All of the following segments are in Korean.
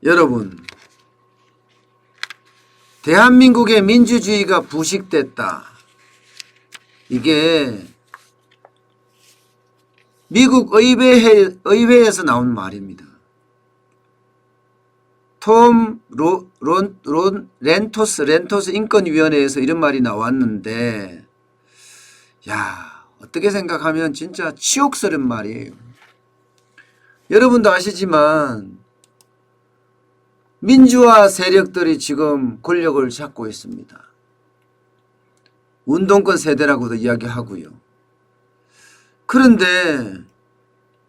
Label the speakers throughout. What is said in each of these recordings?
Speaker 1: 여러분, 대한민국의 민주주의가 부식됐다. 이게 미국 의회에서 나온 말입니다. 톰 렌토스 인권위원회에서 이런 말이 나왔는데, 야, 어떻게 생각하면 진짜 치욕스러운 말이에요. 여러분도 아시지만 민주화 세력들이 지금 권력을 잡고 있습니다. 운동권 세대라고도 이야기하고요. 그런데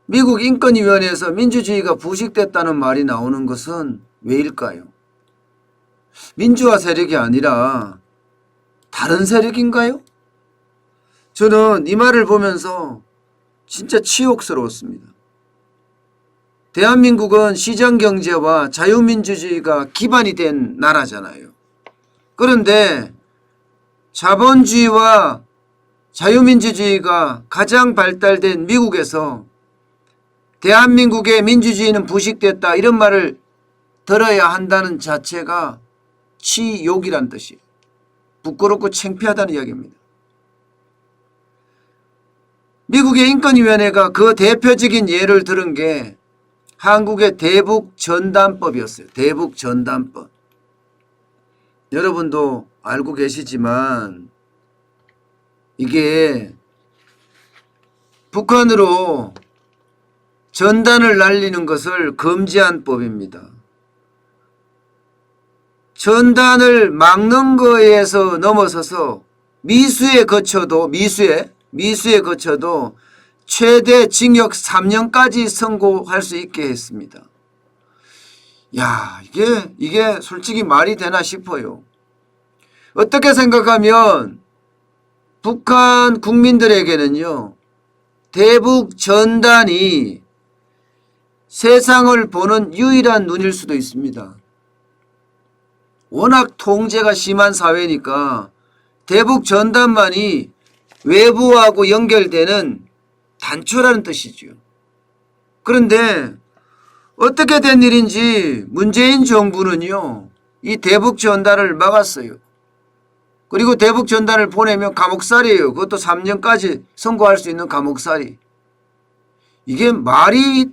Speaker 1: 미국 인권위원회에서 민주주의가 부식됐다는 말이 나오는 것은 왜일까요? 민주화 세력이 아니라 다른 세력인가요? 저는 이 말을 보면서 진짜 치욕스러웠습니다. 대한민국은 시장경제와 자유민주주의가 기반이 된 나라잖아요. 그런데 자본주의와 자유민주주의가 가장 발달된 미국에서 대한민국의 민주주의는 부식됐다, 이런 말을 들어야 한다는 자체가 치욕이란 뜻이에요. 부끄럽고 창피하다는 이야기입니다. 미국의 인권위원회가 그 대표적인 예를 들은 게 한국의 대북전단법이었어요. 대북전단법. 여러분도 알고 계시지만 이게 북한으로 전단을 날리는 것을 금지한 법입니다. 전단을 막는 거에서 넘어서서 미수에 거쳐도 최대 징역 3년까지 선고할 수 있게 했습니다. 야, 이게 솔직히 말이 되나 싶어요. 어떻게 생각하면 북한 국민들에게는요, 대북 전단이 세상을 보는 유일한 눈일 수도 있습니다. 워낙 통제가 심한 사회니까 대북 전단만이 외부하고 연결되는 단초라는 뜻이죠. 그런데 어떻게 된 일인지 문재인 정부는요, 이 대북 전단을 막았어요. 그리고 대북 전단을 보내면 감옥살이에요. 그것도 3년까지 선고할 수 있는 감옥살이. 이게 말이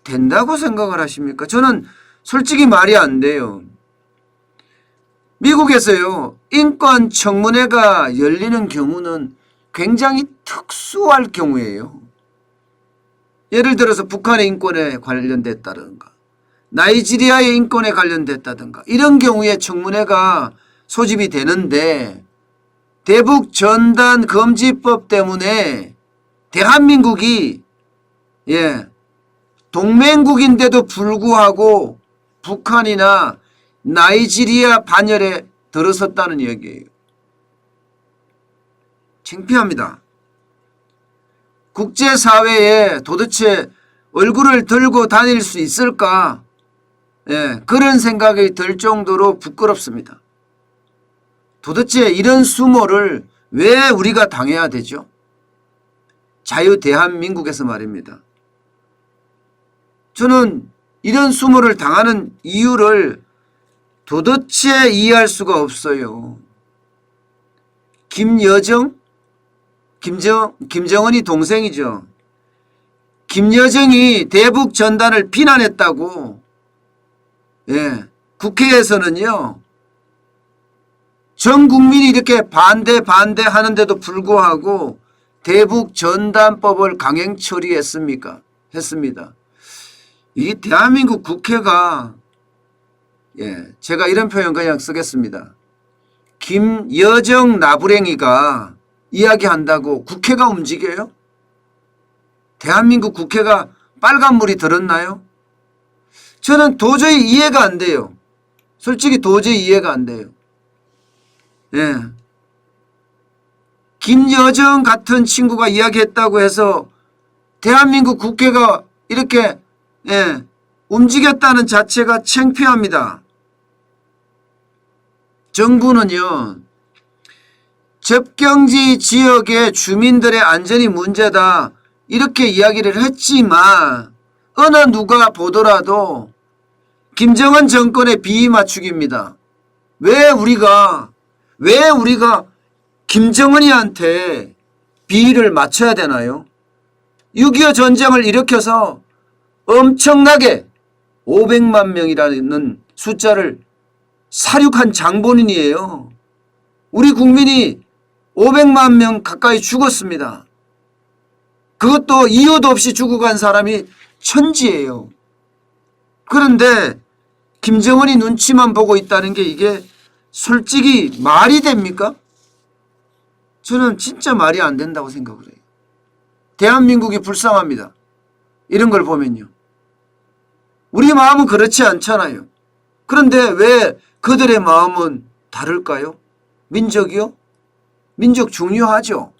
Speaker 1: 된다고 생각을 하십니까? 저는 솔직히 말이 안 돼요. 미국에서요, 인권청문회가 열리는 경우는 굉장히 특수할 경우예요. 예를 들어서 북한의 인권에 관련됐다든가 나이지리아의 인권에 관련됐다든가 이런 경우에 청문회가 소집이 되는데, 대북 전단 금지법 때문에 대한민국이 동맹국인데도 불구하고 북한이나 나이지리아 반열에 들어섰다는 얘기예요. 창피합니다. 국제사회에 도대체 얼굴을 들고 다닐 수 있을까? 그런 생각이 들 정도로 부끄럽습니다. 도대체 이런 수모를 왜 우리가 당해야 되죠? 자유 대한민국에서 말입니다. 저는 이런 수모를 당하는 이유를 도대체 이해할 수가 없어요. 김정은이 동생이죠. 김여정이 대북 전단을 비난했다고. 국회에서는요, 전 국민이 이렇게 반대하는데도 불구하고 대북 전단법을 강행 처리했습니다. 이 대한민국 국회가, 제가 이런 표현 그냥 쓰겠습니다. 김여정 나부랭이가 이야기한다고 국회가 움직여요? 대한민국 국회가 빨간물이 들었나요? 저는 도저히 이해가 안 돼요. 솔직히 도저히 이해가 안 돼요. 김여정 같은 친구가 이야기했다고 해서 대한민국 국회가 이렇게 움직였다는 자체가 창피합니다. 정부는요, 접경지 지역의 주민들의 안전이 문제다 이렇게 이야기를 했지만 어느 누가 보더라도 김정은 정권의 비위 맞추기입니다. 왜 우리가 김정은이한테 비위를 맞춰야 되나요? 6.25 전쟁을 일으켜서 엄청나게 500만 명이라는 숫자를 살육한 장본인이에요. 우리 국민이 500만 명 가까이 죽었습니다. 그것도 이유도 없이 죽어간 사람이 천지예요. 그런데 김정은이 눈치만 보고 있다는 게 이게 솔직히 말이 됩니까? 저는 진짜 말이 안 된다고 생각을 해요. 대한민국이 불쌍합니다. 이런 걸 보면요. 우리 마음은 그렇지 않잖아요. 그런데 왜 그들의 마음은 다를까요? 민족이요? 민족 중요하죠.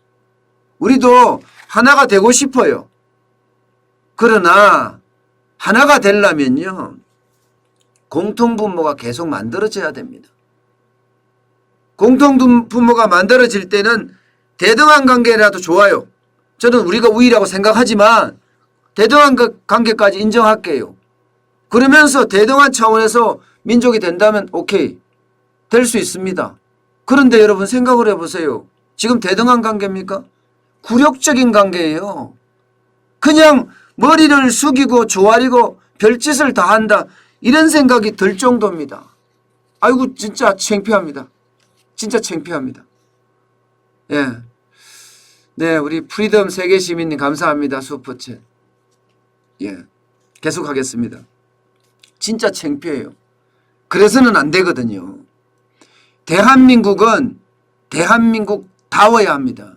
Speaker 1: 우리도 하나가 되고 싶어요. 그러나 하나가 되려면요. 공통분모가 계속 만들어져야 됩니다. 공통분모가 만들어질 때는 대등한 관계라도 좋아요. 저는 우리가 우위라고 생각하지만 대등한 관계까지 인정할게요. 그러면서 대등한 차원에서 민족이 된다면 오케이. 될 수 있습니다. 그런데 여러분 생각을 해보세요. 지금 대등한 관계입니까? 굴욕적인 관계예요. 그냥 머리를 숙이고 조아리고 별짓을 다 한다. 이런 생각이 들 정도입니다. 아이고 진짜 창피합니다. 진짜 창피합니다. 예. 네, 우리 프리덤 세계 시민님 감사합니다. 슈퍼챗. 예. 계속하겠습니다. 진짜 창피해요. 그래서는 안 되거든요. 대한민국은 대한민국다워야 합니다.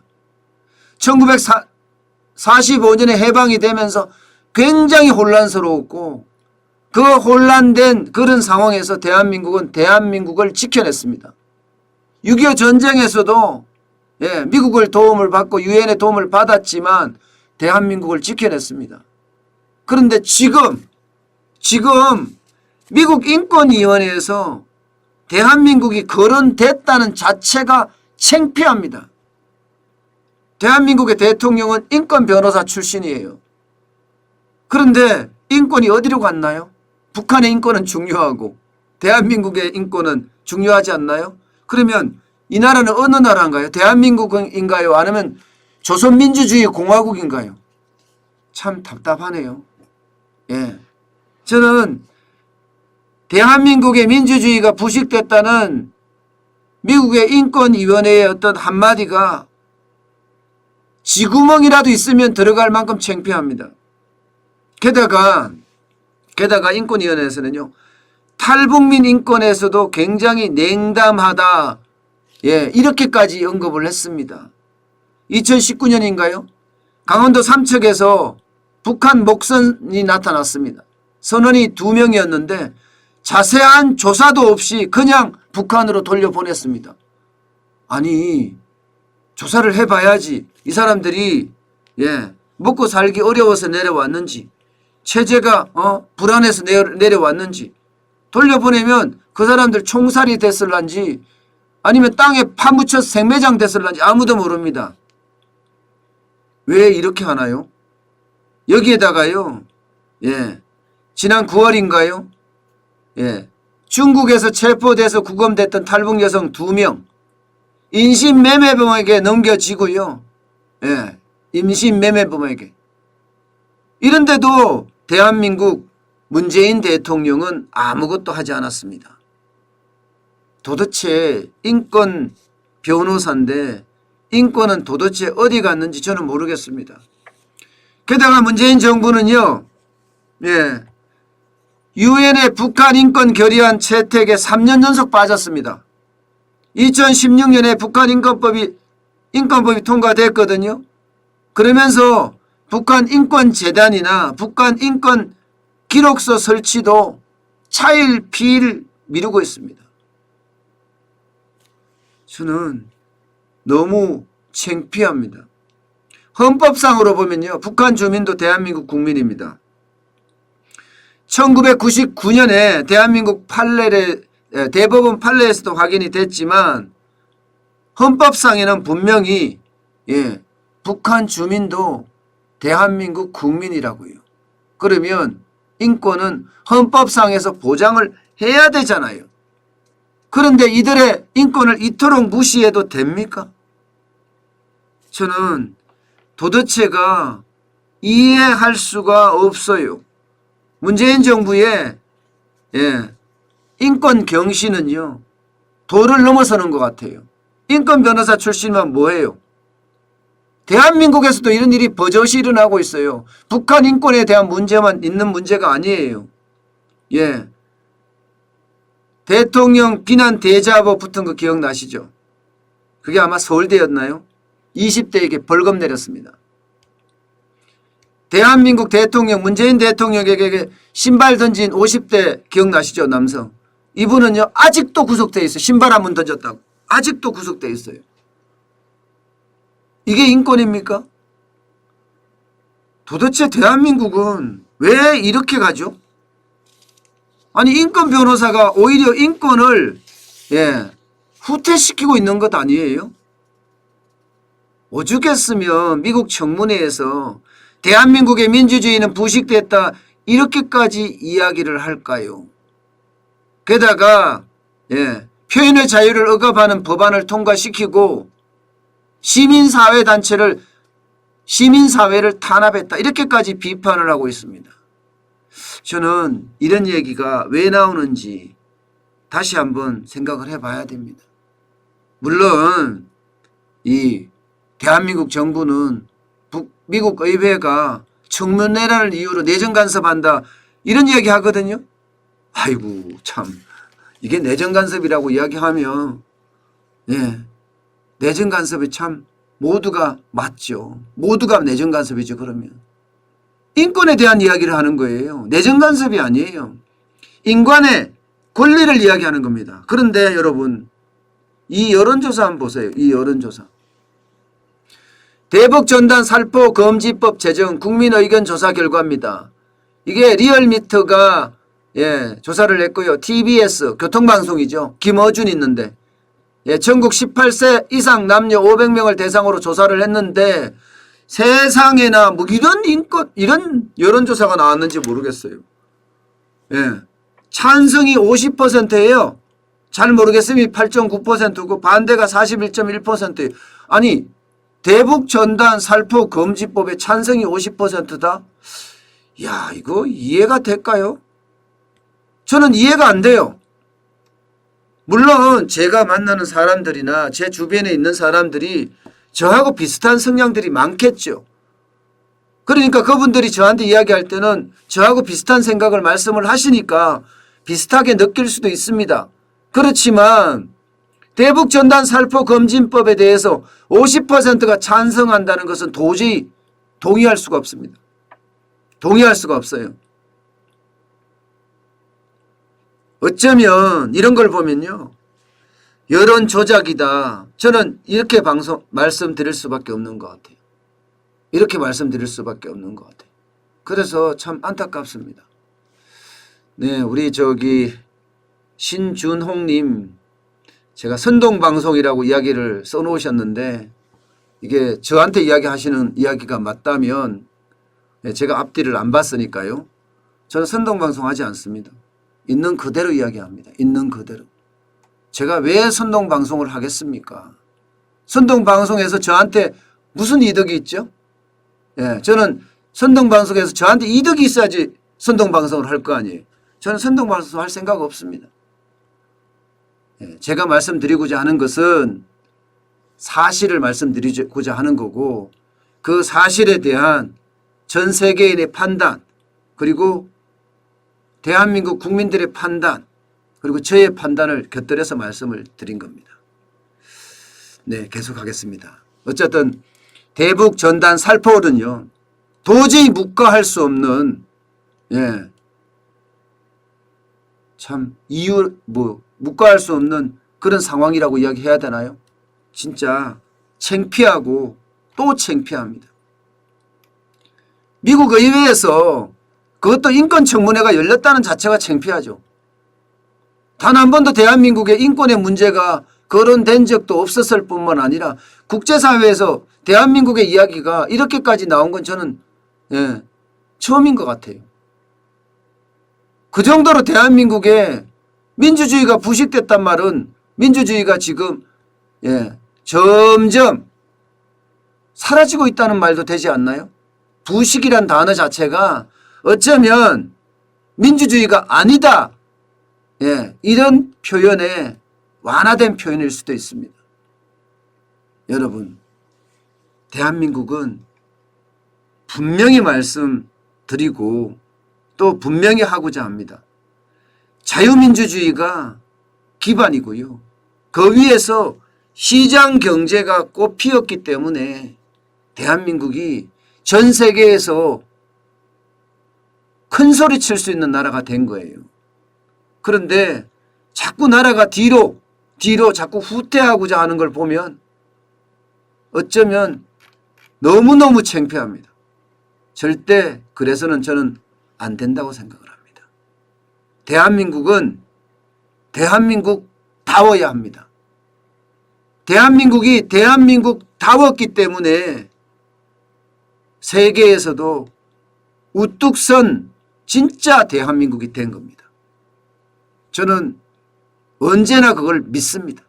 Speaker 1: 1945년에 해방이 되면서 굉장히 혼란스러웠고 그 혼란된 그런 상황에서 대한민국은 대한민국을 지켜냈습니다. 6.25 전쟁에서도 예, 미국의 도움을 받고 유엔의 도움을 받았지만 대한민국을 지켜냈습니다. 그런데 지금 미국 인권위원회에서 대한민국이 거론됐다는 자체가 창피합니다. 대한민국의 대통령은 인권 변호사 출신이에요. 그런데 인권이 어디로 갔나요? 북한의 인권은 중요하고 대한민국의 인권은 중요하지 않나요? 그러면 이 나라는 어느 나라인가요? 대한민국인가요? 아니면 조선민주주의 공화국인가요? 참 답답하네요. 예. 저는 대한민국의 민주주의가 부식됐다는 미국의 인권위원회의 어떤 한마디가 쥐구멍이라도 있으면 들어갈 만큼 창피합니다. 게다가 인권위원회에서는요. 탈북민 인권에서도 굉장히 냉담하다. 예, 이렇게까지 언급을 했습니다. 2019년인가요? 강원도 삼척에서 북한 목선이 나타났습니다. 선원이 2명이었는데 자세한 조사도 없이 그냥 북한으로 돌려보냈습니다. 아니 조사를 해봐야지 이 사람들이 먹고 살기 어려워서 내려왔는지 체제가 불안해서 내려왔는지 돌려보내면 그 사람들 총살이 됐을런지 아니면 땅에 파묻혀서 생매장 됐을런지 아무도 모릅니다. 왜 이렇게 하나요? 여기에다가요. 지난 9월인가요? 중국에서 체포돼서 구금됐던 탈북 여성 2명 인신매매범에게 넘겨지고요. 임신매매범에게. 이런데도 대한민국 문재인 대통령은 아무것도 하지 않았습니다. 도대체 인권 변호사인데 인권은 도대체 어디 갔는지 저는 모르겠습니다. 게다가 문재인 정부는요. 유엔의 북한 인권 결의안 채택에 3년 연속 빠졌습니다. 2016년에 북한 인권법이 통과됐거든요. 그러면서 북한 인권재단이나 북한 인권 기록서 설치도 차일피일 미루고 있습니다. 저는 너무 창피합니다. 헌법상으로 보면요. 북한 주민도 대한민국 국민입니다. 1999년에 대한민국 대법원 판례에서도 확인이 됐지만 헌법상에는 분명히 북한 주민도 대한민국 국민이라고요. 그러면 인권은 헌법상에서 보장을 해야 되잖아요. 그런데 이들의 인권을 이토록 무시해도 됩니까? 저는 도대체가 이해할 수가 없어요. 문재인 정부의 인권 경신은요, 도를 넘어서는 것 같아요. 인권 변호사 출신만 뭐예요? 대한민국에서도 이런 일이 버젓이 일어나고 있어요. 북한 인권에 대한 문제만 있는 문제가 아니에요. 예. 대통령 비난 대자보 붙은 거 기억나시죠? 그게 아마 서울대였나요? 20대에게 벌금 내렸습니다. 대한민국 대통령 문재인 대통령에게 신발 던진 50대 기억나시죠? 남성. 이분은요 아직도 구속돼 있어요. 신발 한 번 던졌다고. 아직도 구속돼 있어요. 이게 인권입니까? 도대체 대한민국은 왜 이렇게 가죠? 아니 인권 변호사가 오히려 인권을 후퇴시키고 있는 것 아니에요? 오죽했으면 미국 청문회에서 대한민국의 민주주의는 부식됐다 이렇게까지 이야기를 할까요? 게다가 표현의 자유를 억압하는 법안을 통과시키고 시민사회단체를 시민사회를 탄압했다 이렇게까지 비판을 하고 있습니다. 저는 이런 얘기가 왜 나오는지 다시 한번 생각을 해봐야 됩니다. 물론 이 대한민국 정부는 미국 의회가 청문회라는 이유로 내정 간섭한다 이런 이야기 하거든요. 아이고 참 이게 내정 간섭이라고 이야기하면 내정 간섭이 참 모두가 맞죠. 모두가 내정 간섭이죠. 그러면 인권에 대한 이야기를 하는 거예요. 내정 간섭이 아니에요. 인간의 권리를 이야기하는 겁니다. 그런데 여러분 이 여론조사 한번 보세요. 이 여론조사. 대북전단 살포 금지법 제정 국민의견 조사 결과입니다. 이게 리얼미터가 조사를 했고요. TBS 교통방송이죠. 김어준 있는데 전국 18세 이상 남녀 500명을 대상으로 조사를 했는데 세상에나 뭐 이런 여론조사가 나왔는지 모르겠어요. 찬성이 50%예요. 잘 모르겠으면 8.9%고 반대가 41.1%예요. 아니 대북 전단 살포 금지법에 찬성이 50%다? 야 이거 이해가 될까요? 저는 이해가 안 돼요. 물론 제가 만나는 사람들이나 제 주변에 있는 사람들이 저하고 비슷한 성향들이 많겠죠. 그러니까 그분들이 저한테 이야기할 때는 저하고 비슷한 생각을 말씀을 하시니까 비슷하게 느낄 수도 있습니다. 그렇지만 대북전단 살포 금지법에 대해서 50%가 찬성한다는 것은 도저히 동의할 수가 없습니다. 동의할 수가 없어요. 어쩌면 이런 걸 보면요. 여론 조작이다. 저는 이렇게 말씀드릴 수밖에 없는 것 같아요. 이렇게 말씀드릴 수밖에 없는 것 같아요. 그래서 참 안타깝습니다. 네, 우리 신준홍님 제가 선동방송이라고 이야기를 써놓으셨는데 이게 저한테 이야기하시는 이야기가 맞다면 제가 앞뒤를 안 봤으니까요. 저는 선동방송 하지 않습니다. 있는 그대로 이야기합니다. 있는 그대로. 제가 왜 선동방송을 하겠습니까? 선동방송에서 저한테 무슨 이득이 있죠? 저는 선동방송에서 저한테 이득이 있어야지 선동방송을 할 거 아니에요. 저는 선동방송 할 생각 없습니다. 제가 말씀드리고자 하는 것은 사실을 말씀드리고자 하는 거고 그 사실에 대한 전 세계인의 판단 그리고 대한민국 국민들의 판단 그리고 저의 판단을 곁들여서 말씀을 드린 겁니다. 네, 계속하겠습니다. 어쨌든 대북 전단 살포는요. 도저히 묵과할 수 없는 참 묵과할 수 없는 그런 상황이라고 이야기해야 되나요? 진짜 창피하고 또 창피합니다. 미국 의회에서 그것도 인권청문회가 열렸다는 자체가 창피하죠. 단 한 번도 대한민국의 인권의 문제가 거론된 적도 없었을 뿐만 아니라 국제사회에서 대한민국의 이야기가 이렇게까지 나온 건 저는 처음인 것 같아요. 그 정도로 대한민국에 민주주의가 부식됐단 말은 민주주의가 지금 점점 사라지고 있다는 말도 되지 않나요? 부식이란 단어 자체가 어쩌면 민주주의가 아니다. 이런 표현의 완화된 표현일 수도 있습니다. 여러분, 대한민국은 분명히 말씀드리고 또 분명히 하고자 합니다. 자유민주주의가 기반이고요. 그 위에서 시장 경제가 꽃피었기 때문에 대한민국이 전 세계에서 큰 소리 칠 수 있는 나라가 된 거예요. 그런데 자꾸 나라가 뒤로 자꾸 후퇴하고자 하는 걸 보면 어쩌면 너무너무 창피합니다. 절대 그래서는 저는 안 된다고 생각을 합니다. 대한민국은 대한민국다워야 합니다. 대한민국이 대한민국다웠기 때문에 세계에서도 우뚝 선 진짜 대한민국이 된 겁니다. 저는 언제나 그걸 믿습니다.